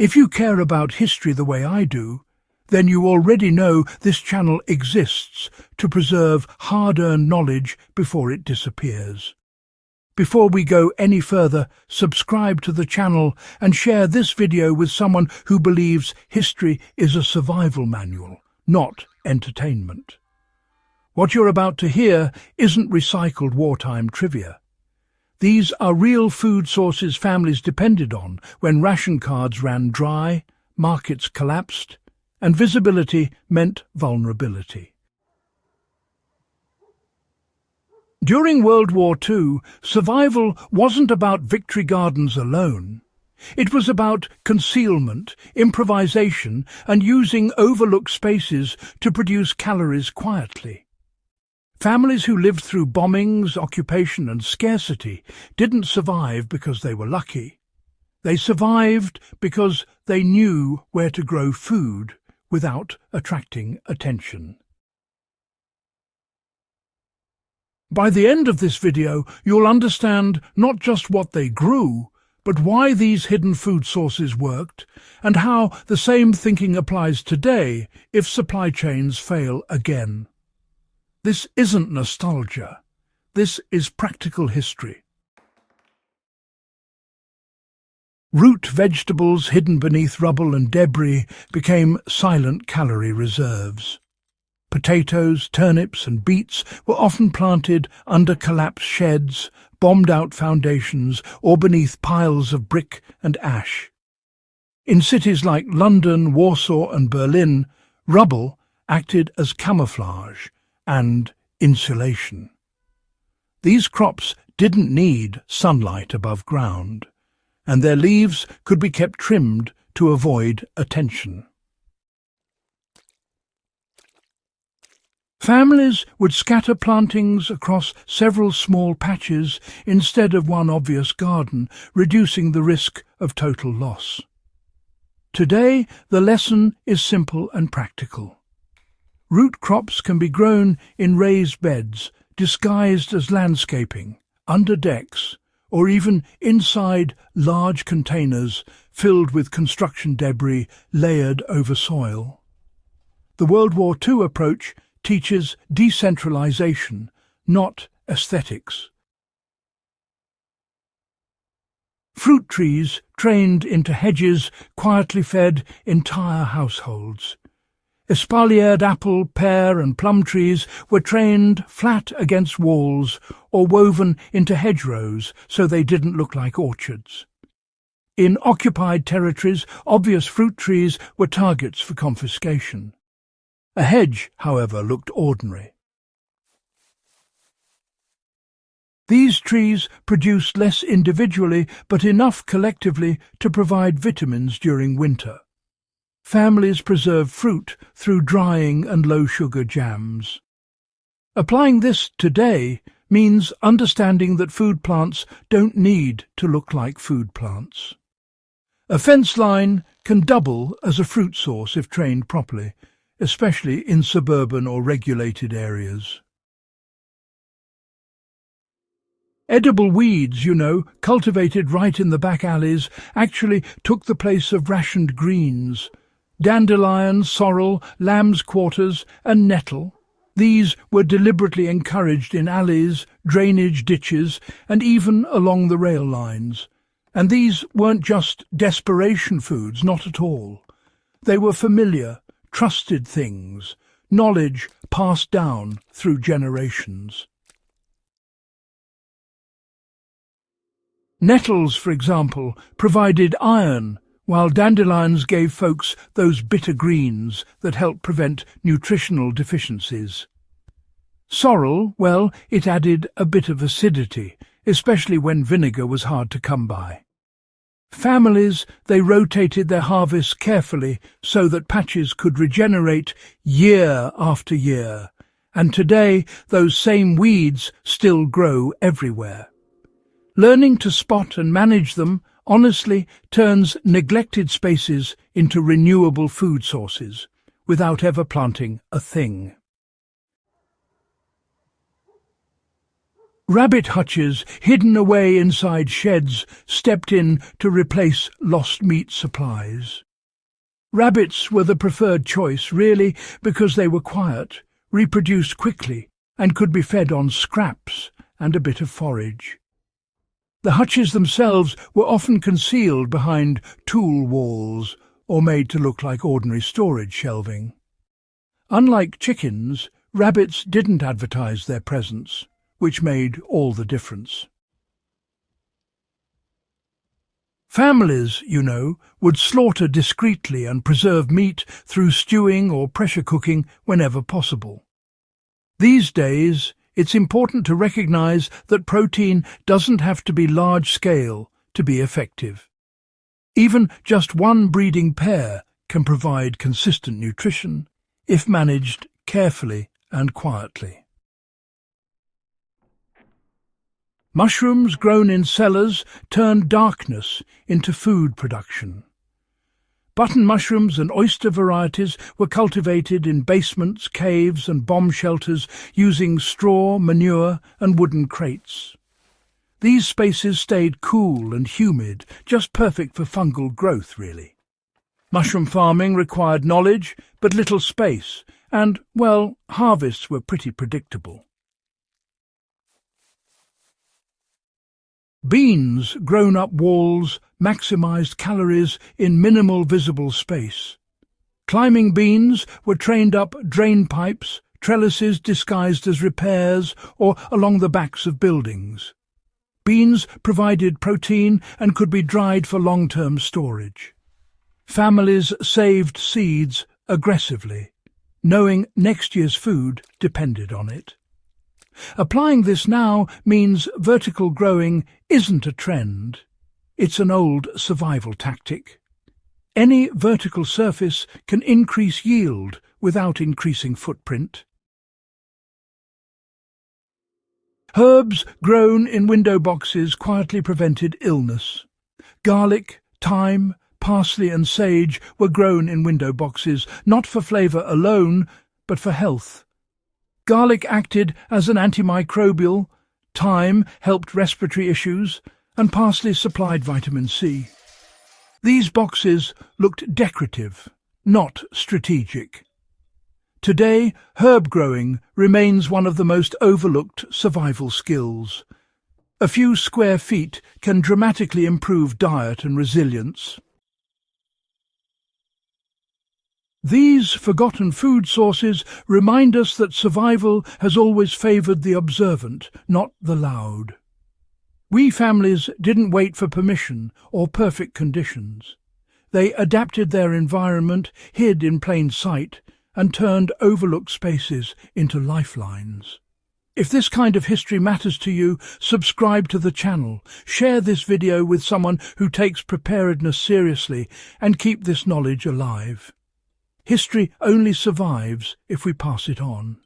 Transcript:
If you care about history the way I do, then you already know this channel exists to preserve hard-earned knowledge before it disappears. Before we go any further, subscribe to the channel and share this video with someone who believes history is a survival manual, not entertainment. What you're about to hear isn't recycled wartime trivia. These are real food sources families depended on when ration cards ran dry, markets collapsed, and visibility meant vulnerability. During World War II, survival wasn't about victory gardens alone. It was about concealment, improvisation, and using overlooked spaces to produce calories quietly. Families who lived through bombings, occupation, and scarcity didn't survive because they were lucky. They survived because they knew where to grow food without attracting attention. By the end of this video, you'll understand not just what they grew, but why these hidden food sources worked, and how the same thinking applies today if supply chains fail again. This isn't nostalgia. This is practical history. Root vegetables hidden beneath rubble and debris became silent calorie reserves. Potatoes, turnips and beets were often planted under collapsed sheds, bombed-out foundations, or beneath piles of brick and ash. In cities like London, Warsaw and Berlin, rubble acted as camouflage and insulation. These crops didn't need sunlight above ground, and their leaves could be kept trimmed to avoid attention. Families would scatter plantings across several small patches instead of one obvious garden, reducing the risk of total loss. Today, the lesson is simple and practical. Root crops can be grown in raised beds, disguised as landscaping, under decks, or even inside large containers filled with construction debris layered over soil. The World War II approach teaches decentralization, not aesthetics. Fruit trees trained into hedges quietly fed entire households. Espaliered apple, pear and plum trees were trained flat against walls or woven into hedgerows so they didn't look like orchards. In occupied territories, obvious fruit trees were targets for confiscation. A hedge, however, looked ordinary. These trees produced less individually but enough collectively to provide vitamins during winter. Families preserve fruit through drying and low-sugar jams. Applying this today means understanding that food plants don't need to look like food plants. A fence line can double as a fruit source if trained properly, especially in suburban or regulated areas. Edible weeds, cultivated right in the back alleys, actually took the place of rationed greens. Dandelion, sorrel, lamb's quarters and nettle. These were deliberately encouraged in alleys, drainage ditches and even along the rail lines. And these weren't just desperation foods, not at all. They were familiar, trusted things, knowledge passed down through generations. Nettles, for example, provided iron, while dandelions gave folks those bitter greens that help prevent nutritional deficiencies. Sorrel, well, it added a bit of acidity, especially when vinegar was hard to come by. Families, they rotated their harvests carefully so that patches could regenerate year after year, and today those same weeds still grow everywhere. Learning to spot and manage them honestly turns neglected spaces into renewable food sources, without ever planting a thing. Rabbit hutches, hidden away inside sheds, stepped in to replace lost meat supplies. Rabbits were the preferred choice, really, because they were quiet, reproduced quickly, and could be fed on scraps and a bit of forage. The hutches themselves were often concealed behind tool walls or made to look like ordinary storage shelving. Unlike chickens, rabbits didn't advertise their presence, which made all the difference. Families, you know, would slaughter discreetly and preserve meat through stewing or pressure cooking whenever possible. These days, it's important to recognize that protein doesn't have to be large-scale to be effective. Even just one breeding pair can provide consistent nutrition if managed carefully and quietly. Mushrooms grown in cellars turned darkness into food production. Button mushrooms and oyster varieties were cultivated in basements, caves and bomb shelters using straw, manure and wooden crates. These spaces stayed cool and humid, just perfect for fungal growth, really. Mushroom farming required knowledge, but little space, and, well, harvests were pretty predictable. Beans grown up walls maximised calories in minimal visible space. Climbing beans were trained up drain pipes, trellises disguised as repairs, or along the backs of buildings. Beans provided protein and could be dried for long-term storage. Families saved seeds aggressively, knowing next year's food depended on it. Applying this now means vertical growing isn't a trend. It's an old survival tactic. Any vertical surface can increase yield without increasing footprint. Herbs grown in window boxes quietly prevented illness. Garlic, thyme, parsley and sage were grown in window boxes, not for flavour alone, but for health. Garlic acted as an antimicrobial, thyme helped respiratory issues, and parsley supplied vitamin C. These boxes looked decorative, not strategic. Today, herb growing remains one of the most overlooked survival skills. A few square feet can dramatically improve diet and resilience. These forgotten food sources remind us that survival has always favoured the observant, not the loud. We families didn't wait for permission or perfect conditions. They adapted their environment, hid in plain sight, and turned overlooked spaces into lifelines. If this kind of history matters to you, subscribe to the channel, share this video with someone who takes preparedness seriously, and keep this knowledge alive. History only survives if we pass it on.